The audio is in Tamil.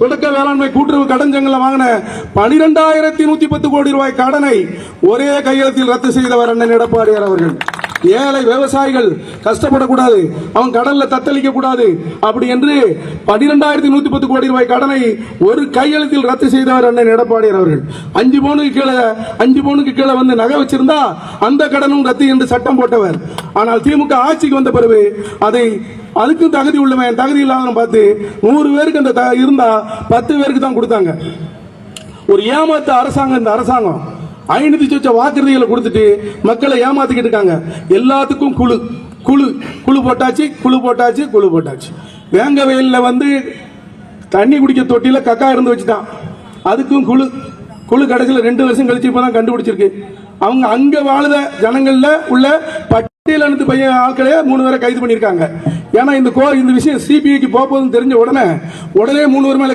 தொடக்க வேளாண்மை கூட்டுறவு கடன் சங்கங்கள் வாங்கின 12,110 கோடி ரூபாய் கடனை ஒரே கையெழுத்தில் ரத்து செய்தவர் அண்ணன் எடப்பாடியார் அவர்கள். ஏழை விவசாயிகள் கஷ்டப்படக்கூடாது, அவன் கடல்ல தத்தளிக்க கூடாது அப்படி என்று 12,110 கோடி ரூபாய் கடனை ஒரு கையெழுத்தில் ரத்து செய்தவர் அண்ணன் எடப்பாடியார் அவர்கள். 5 பவுனுக்கு கீழே வந்து நகை வச்சிருந்தா அந்த கடனும் ரத்து என்று சட்டம் போட்டவர். ஆனால் திமுக ஆட்சிக்கு வந்த பிறகு அதுக்கும் தகுதி உள்ளவன் தகுதி இல்லாதவன் பார்த்து 100 பேருக்கு அந்த இருந்தா 10 பேருக்கு தான் கொடுத்தாங்க. ஒரு ஏமாத்த அரசாங்கம் இந்த அரசாங்கம் 5 சொச்ச வாக்குறுதிகளை கொடுத்துட்டு மக்களை ஏமாத்திக்கிட்டு இருக்காங்க. எல்லாத்துக்கும் குழு போட்டாச்சு. வேங்க வயல்ல வந்து தண்ணி குடிக்க தொட்டில கக்கா இருந்து வச்சுட்டான், அதுக்கும் குழு கடைசியில் 2 வருஷம் கழிச்சு இப்பதான் கண்டுபிடிச்சிருக்கு. அவங்க அங்க வாழுத ஜனங்கள்ல உள்ள பட்டியல் பையன் ஆட்களே 3 பேரை கைது பண்ணிருக்காங்க. ஏன்னா இந்த விஷயம் சிபிஐக்கு போகுதுன்னு தெரிஞ்ச உடனே 3 பேர் மேல